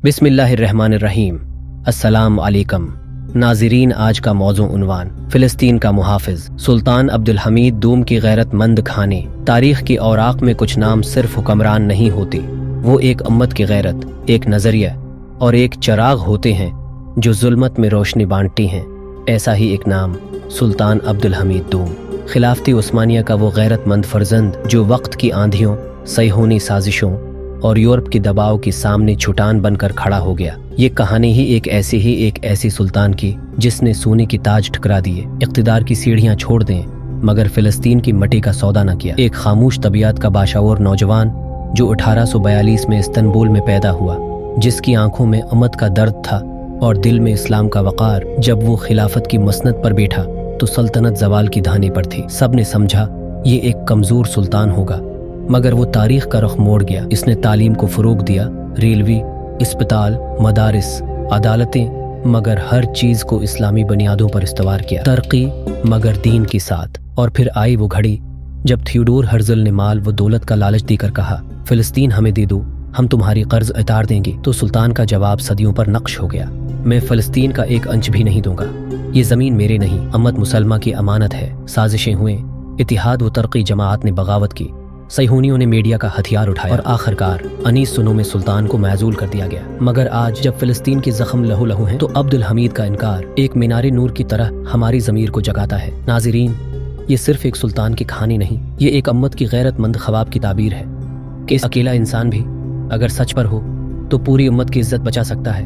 बिस्मिल्लाहिर्रहमानिर्रहीम। अस्सलाम अलैकुम नाज़रीन, आज का मौज़ू उन्वान फ़िलिस्तीन का मुहाफ़िज़ सुल्तान अब्दुल हमीद दूम की गैरतमंद कहानी। तारीख़ की औराक़ में कुछ नाम सिर्फ हुक्मरान नहीं होती, वो एक उम्मत की गैरत, एक नज़रिया और एक चराग होते हैं जो जुल्मत में रोशनी बांटती हैं। ऐसा ही एक नाम सुल्तान अब्दुल हमीद दूम, खिलाफती उस्मानिया का वो गैरतमंद फर्जंद जो वक्त की आंधियों, सैहोनी साजिशों और यूरोप के दबाव के सामने छुटान बनकर खड़ा हो गया। ये कहानी ही एक ऐसी सुल्तान की जिसने सोने की ताज ठुकरा दिए, इक़्तिदार की सीढ़ियां छोड़ दें मगर फ़िलिस्तीन की मट्टी का सौदा न किया। एक खामोश तबीयत का बाशऊर नौजवान जो 1842 में इस्तांबुल में पैदा हुआ, जिसकी आंखों में उम्मत का दर्द था और दिल में इस्लाम का वक़ार। जब वो खिलाफत की मसनद पर बैठा तो सल्तनत ज़वाल की धानी पर थी। सब ने समझा ये एक कमज़ोर सुल्तान होगा, मगर वो तारीख़ का रुख मोड़ गया। इसने तालीम को फ़रोग़ दिया, रेलवे, अस्पताल, मदारिस, अदालतें, मगर हर चीज़ को इस्लामी बुनियादों पर इस्तवार किया। तरक्की मगर दीन के साथ। और फिर आई वो घड़ी जब थियोडोर हर्ज़ल ने माल व दौलत का लालच देकर कहा, फ़िलिस्तीन हमें दे दो, हम तुम्हारी कर्ज उतार देंगे। तो सुल्तान का जवाब सदियों पर नक्श हो गया, मैं फ़िलिस्तीन का एक अंश भी नहीं दूंगा। ये ज़मीन मेरे नहीं, उम्मत मुसलमा की अमानत है। साजिशें हुए, इतिहाद व तरक्की जमात ने बगावत की, सैहूनियों ने मीडिया का हथियार उठाया और आखिरकार अनीस सुनों में सुल्तान को महजूल कर दिया गया। मगर आज जब फ़िलिस्तीन के ज़ख्म लहू लहू हैं तो अब्दुल हमीद का इनकार एक मीनारे नूर की तरह हमारी ज़मीर को जगाता है। नाज़रीन, ये सिर्फ एक सुल्तान की कहानी नहीं, ये एक उम्मत की गैरतमंद ख्वाब की ताबीर है कि इस अकेला इंसान भी अगर सच पर हो तो पूरी उम्मत की इज्जत बचा सकता है।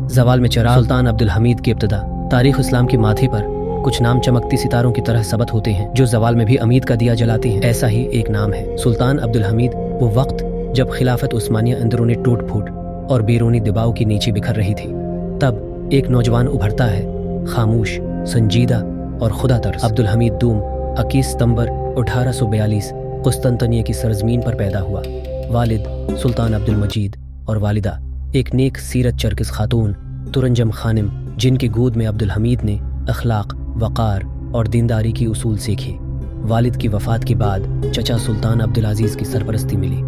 ज़वाल में चराग सुल्तान अब्दुल हमीद की इब्तिदा। तारीख़ इस्लाम के माथे पर कुछ नाम चमकती सितारों की तरह सबत होते हैं जो ज़वाल में भी उम्मीद का दिया जलाते हैं। ऐसा ही एक नाम है सुल्तान अब्दुल हमीद। वो वक्त जब खिलाफत उस्मानिया अंदरूनी टूट फूट और बैरूनी दबाव के नीचे बिखर रही थी, तब एक नौजवान उभरता है, खामोश, संजीदा और खुदा तरस। अब्दुल हमीद दूम 21 सितंबर 1842 कुस्तंतनिया की सरजमीन पर पैदा हुआ। वालिद सुल्तान अब्दुल मजीद और वालिदा एक नेक सीरत चरकिस खातून तुरंजम खानिम, जिनकी गोद में अब्दुल हमीद ने अखलाक, वक़ार और दीनदारी की उसूल सीखे। वालिद की वफ़ात के बाद चचा सुल्तान अब्दुल अजीज़ की सरपरस्ती मिली।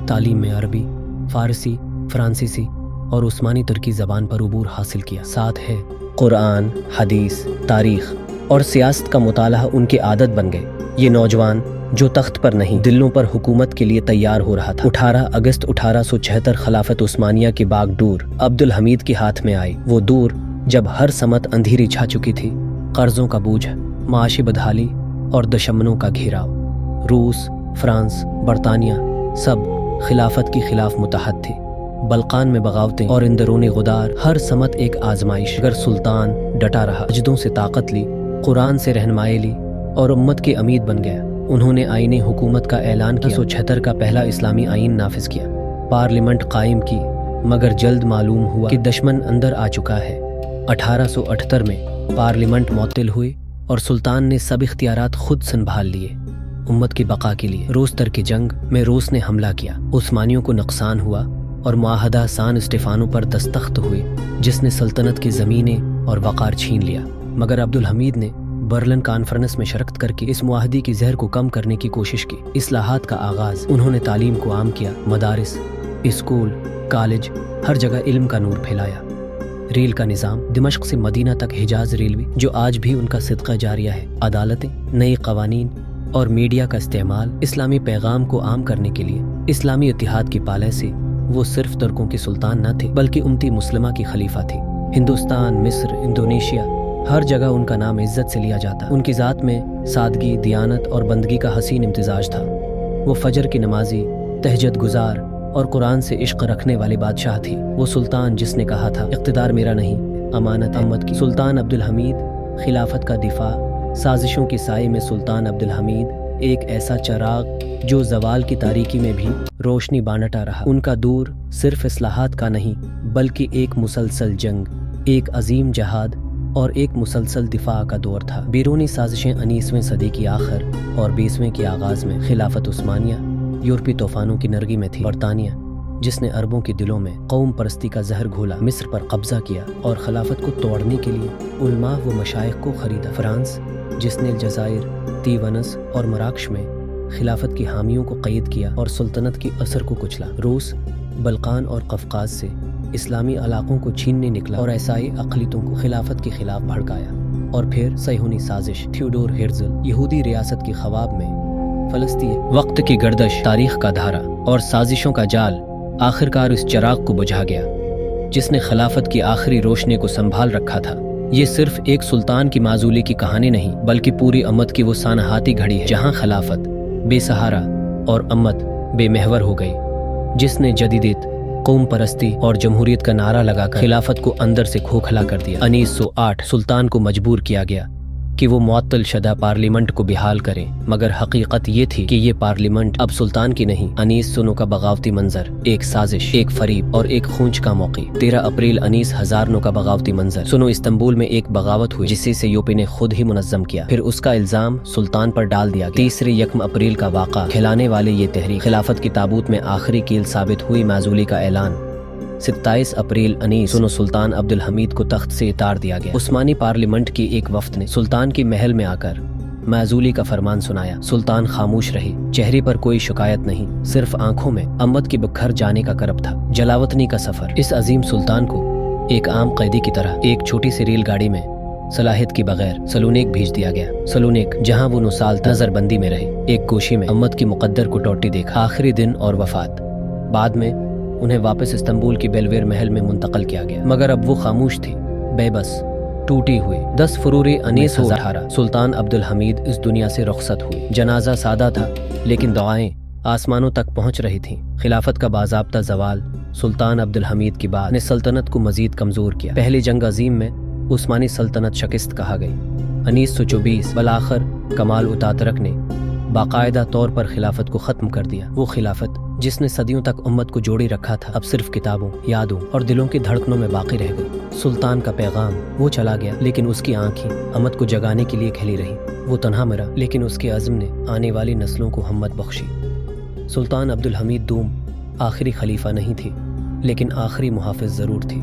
तालीम में अरबी, फ़ारसी, फ़्रांसीसी और उस्मानी तुर्की ज़बान पर उबूर हासिल किया। साथ है कुरान, हदीस, तारीख़ और सियासत का मुताला उनकी आदत बन गए। ये नौजवान जो तख्त पर नहीं दिलों पर हुकूमत के लिए तैयार हो रहा था। 18 अगस्त 1876 खिलाफत उस्मानिया की बागडोर अब्दुल हमीद के हाथ में आई। वो दूर जब हर समत अंधेरी छा चुकी थी, कर्जों का बोझ, माशी बदहाली और दुश्मनों का घेराव। रूस, फ्रांस, बरतानिया सब खिलाफत के खिलाफ मुतहद थे। बल्कान में बगावतें और इंदरूनी गुदार, हर समत एक आजमाइश। अगर सुल्तान डटा रहा, अजदों से ताकत ली, कुरान से रहनुमाई ली और उम्मत के अमीद बन गया। उन्होंने आईने हुकूमत का ऐलान किया, 1976 का पहला इस्लामी आइन नाफिज किया, पार्लियामेंट कायम की। मगर जल्द मालूम हुआ कि दुश्मन अंदर आ चुका है। 1878 में पार्लियामेंट मुअत्तल हुई और सुल्तान ने सब इख्तियारात खुद संभाल लिए उम्मत की बका के लिए। रोस्तर की जंग में रूस ने हमला किया, उस्मानियों को नुकसान हुआ और मुआहदा सान स्टेफानो पर दस्तखत हुए, जिसने सल्तनत की ज़मीनें और वक़ार छीन लिया। मगर अब्दुल हमीद ने बर्लिन कॉन्फ्रेंस में शरकत करके इस मुआहदे की जहर को कम करने की कोशिश की। इस्लाहात का आगाज़, उन्होंने तालीम को आम किया, मदारिस, स्कूल, कॉलेज, हर जगह इल्म का नूर फैलाया। रेल का निज़ाम, दिमश्क से मदीना तक हिजाज रेलवे जो आज भी उनका सिदक़ा जारिया है। अदालतें, नए कवानीन और मीडिया का इस्तेमाल इस्लामी पैगाम को आम करने के लिए। इस्लामी इत्तिहाद की पाले से वो सिर्फ तुर्कों के सुल्तान न थे बल्कि उम्मती मुस्लिमा की खलीफा थे। हिंदुस्तान, मिस्र, इंडोनेशिया, हर जगह उनका नाम इज्जत से लिया जाता। उनकी ज़ात में सादगी, दियानत और बंदगी का हसीन इम्तिजाज था। वो फजर की नमाजी, तहज्जुद गुजार और कुरान से इश्क रखने वाली बादशाह थी। वो सुल्तान जिसने कहा था, इक़्तिदार मेरा नहीं, अमानत उम्मत की। सुल्तान अब्दुल हमीद, खिलाफत का दिफा। साजिशों के साए में सुल्तान अब्दुल हमीद एक ऐसा चराग जो ज़वाल की तारीकी में भी रोशनी बांटता रहा। उनका दूर सिर्फ इस्लाहात का नहीं बल्कि एक मुसलसल जंग, एक अजीम जहाद और एक मुसलसल दिफा का दौर था। बैरूनी साजिशें 19वीं सदी की आखिर और 20वीं के आगाज़ में। खिलाफत उस्मानिया यूरोपी तूफानों की नरगी में थी। बरतानिया जिसने अरबों के दिलों में कौम परस्ती का जहर घोला, मिस्र पर कब्जा किया और खिलाफत को तोड़ने के लिए उलमा व मशाइख को खरीदा। फ्रांस जिसने अलजायर, तीवनस और मराकश में खिलाफत की हामियों को कैद किया और सुल्तनत की असर को कुचला। रूस बल्कान और कफकाज से اسلامی علاقوں کو چھیننے نکلا اور عیسائی اقلیتوں کو خلافت کے خلاف بھڑکایا، اور پھر صہیونی سازش تھیوڈور ہرزل یہودی ریاست کی خواب میں فلسطین، وقت کی گردش، تاریخ کا دھارا اور سازشوں کا جال آخرکار اس چراغ کو بجھا گیا جس نے خلافت کی آخری روشنی کو سنبھال رکھا تھا۔ یہ صرف ایک سلطان کی معزولی کی کہانی نہیں، بلکہ پوری امت کی وہ سانحاتی گھڑی ہے جہاں خلافت بے سہارا اور امت بے محور ہو گئی، جس نے جدیدیت، قوم پرستی اور جمہوریت کا نعرہ لگا کر خلافت کو اندر سے کھوکھلا کر دیا۔ 1908 سلطان کو مجبور کیا گیا کہ وہ معطل شدہ پارلیمنٹ کو بحال کریں، مگر حقیقت یہ تھی کہ یہ پارلیمنٹ اب سلطان کی نہیں۔ 1909 کا بغاوتی منظر، ایک سازش، ایک فریب اور ایک خونچ کا موقع۔ 13 اپریل 1909 کا بغاوتی منظر۔ سنو، استنبول میں ایک بغاوت ہوئی جسے سیوپی نے خود ہی منظم کیا، پھر اس کا الزام سلطان پر ڈال دیا گیا۔ 1 اپریل کا واقعہ، کھلانے والے یہ تحریک، خلافت کی تابوت میں آخری کیل ثابت ہوئی، معزولی کا اعلان۔ 27 اپریل 1909 سلطان عبدالحمید کو تخت سے اتار دیا گیا۔ عثمانی پارلیمنٹ کی ایک وفد نے سلطان کی محل میں آ کر معزولی کا فرمان سنایا۔ سلطان خاموش رہے، چہرے پر کوئی شکایت نہیں، صرف آنکھوں میں امت کی بکھر جانے کا کرب تھا۔ جلاوطنی کا سفر، اس عظیم سلطان کو ایک عام قیدی کی طرح ایک چھوٹی سی ریل گاڑی میں صلاحیت کی بغیر سلونیک بھیج دیا گیا۔ سلونیک، جہاں وہ 9 سال نظر بندی میں رہے، ایک گوشی میں امت کی مقدر کو ٹوٹی دیکھا، آخری دن اور وفات۔ بعد میں انہیں واپس استنبول کی بیلویر محل میں منتقل کیا گیا، مگر اب وہ خاموش تھی، بے بس، ٹوٹی ہوئی۔ 10 فروری 1918 سلطان عبدالحمید اس دنیا سے رخصت ہوئی۔ جنازہ سادہ تھا، لیکن دعائیں آسمانوں تک پہنچ رہی تھیں۔ خلافت کا باضابطہ زوال سلطان عبدالحمید کی بات نے سلطنت کو مزید کمزور کیا۔ پہلی جنگ عظیم میں عثمانی سلطنت شکست کہا گئی۔ 1924 بالآخر کمال اتاترک نے باقاعدہ طور پر خلافت کو ختم کر دیا۔ وہ خلافت جس نے صدیوں تک امت کو جوڑے رکھا تھا، اب صرف کتابوں، یادوں اور دلوں کی دھڑکنوں میں باقی رہ گئی۔ سلطان کا پیغام، وہ چلا گیا لیکن اس کی آنکھیں امت کو جگانے کے لیے کھلی رہیں۔ وہ تنہا مرا لیکن اس کے عزم نے آنے والی نسلوں کو ہمت بخشی۔ سلطان عبدالحمید دوم آخری خلیفہ نہیں تھی، لیکن آخری محافظ ضرور تھی۔